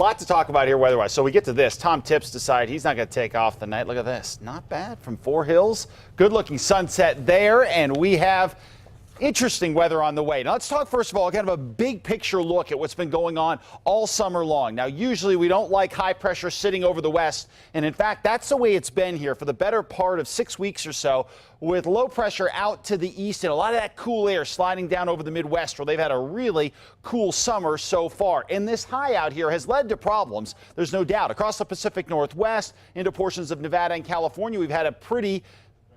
lot to talk about here weather-wise. So we get to this. Tom Tips decide he's not going to take off the night. Look at this. Not bad from Four Hills. Good-looking sunset there, and we have interesting weather on the way. Now let's talk first of all kind of a big picture look at what's been going on all summer long. Now usually we don't like high pressure sitting over the west, and in fact that's the way it's been here for the better part of 6 weeks or so, with low pressure out to the east and a lot of that cool air sliding down over the Midwest, where they've had a really cool summer so far. And this high out here has led to problems, there's no doubt. Across the Pacific Northwest into portions of Nevada and California, we've had a pretty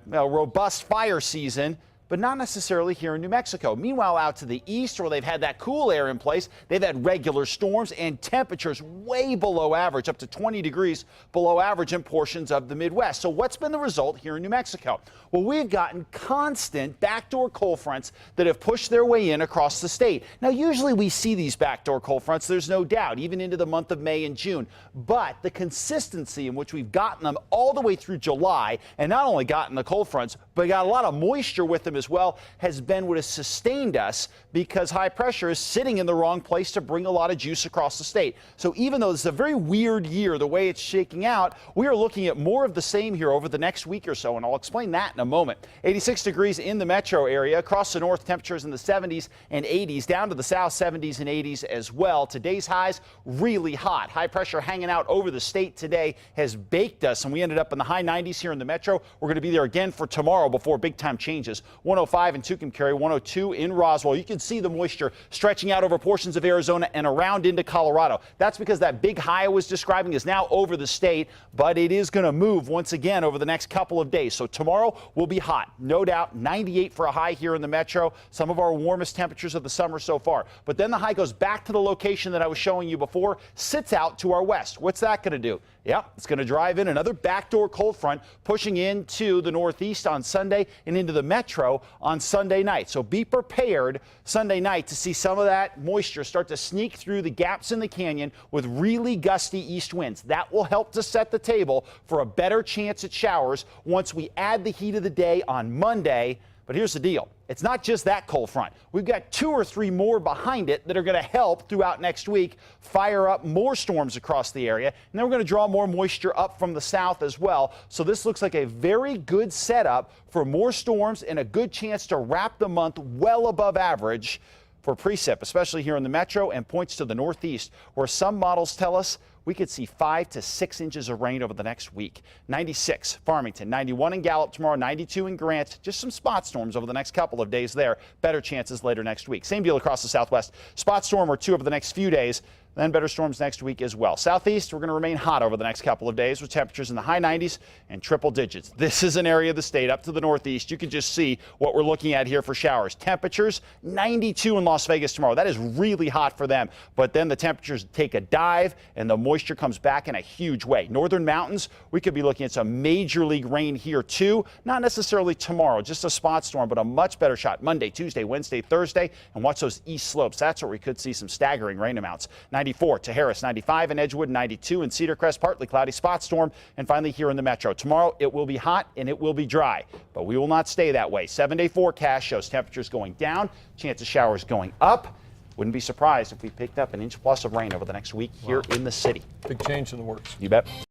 robust fire season, but not necessarily here in New Mexico. Meanwhile, out to the east, where they've had that cool air in place, they've had regular storms and temperatures way below average, up to 20 degrees below average in portions of the Midwest. So what's been the result here in New Mexico? Well, we've gotten constant backdoor cold fronts that have pushed their way in across the state. Now, usually we see these backdoor cold fronts, there's no doubt, even into the month of May and June. But the consistency in which we've gotten them all the way through July, and not only gotten the cold fronts, but got a lot of moisture with them as well, has been what has sustained us, because high pressure is sitting in the wrong place to bring a lot of juice across the state. So even though it's a very weird year, the way it's shaking out, we are looking at more of the same here over the next week or so, and I'll explain that in a moment. 86 degrees in the metro area. Across the north, temperatures in the 70s and 80s. Down to the south, 70s and 80s as well. Today's highs really hot. High pressure hanging out over the state today has baked us, and we ended up in the high 90s here in the metro. We're going to be there again for tomorrow before big time changes. 105 in Tucumcari, 102 in Roswell. You can see the moisture stretching out over portions of Arizona and around into Colorado. That's because that big high I was describing is now over the state, but it is going to move once again over the next couple of days. So tomorrow will be hot, no doubt. 98 for a high here in the metro. Some of our warmest temperatures of the summer so far. But then the high goes back to the location that I was showing you before, sits out to our west. What's that going to do? Yeah, it's going to drive in another backdoor cold front, pushing into the northeast on Sunday and into the metro on Sunday night. So be prepared Sunday night to see some of that moisture start to sneak through the gaps in the canyon with really gusty east winds. That will help to set the table for a better chance at showers once we add the heat of the day on Monday. But here's the deal. It's not just that cold front. We've got 2 or 3 more behind it that are going to help throughout next week fire up more storms across the area. And then we're going to draw more moisture up from the south as well. So this looks like a very good setup for more storms and a good chance to wrap the month well above average for precip, especially here in the metro, and points to the northeast, where some models tell us we could see 5 to 6 inches of rain over the next week. 96 Farmington, 91 in Gallup tomorrow, 92 in Grant. Just some spot storms over the next couple of days there. Better chances later next week. Same deal across the southwest. Spot storm or 2 over the next few days. Then better storms next week as well. Southeast, we're going to remain hot over the next couple of days with temperatures in the high 90s and triple digits. This is an area of the state up to the northeast. You can just see what we're looking at here for showers. Temperatures 92 in Las Vegas tomorrow. That is really hot for them. But then the temperatures take a dive and the moisture comes back in a huge way. Northern mountains, we could be looking at some major league rain here too. Not necessarily tomorrow, just a spot storm, but a much better shot Monday, Tuesday, Wednesday, Thursday. And watch those east slopes. That's where we could see some staggering rain amounts. 94 to Harris, 95 in Edgewood, 92 in Cedar Crest, partly cloudy, spot storm, and finally here in the metro. Tomorrow it will be hot and it will be dry, but we will not stay that way. 7-day forecast shows temperatures going down, chance of showers going up. Wouldn't be surprised if we picked up an inch plus of rain over the next week here in the city. Big change in the works. You bet.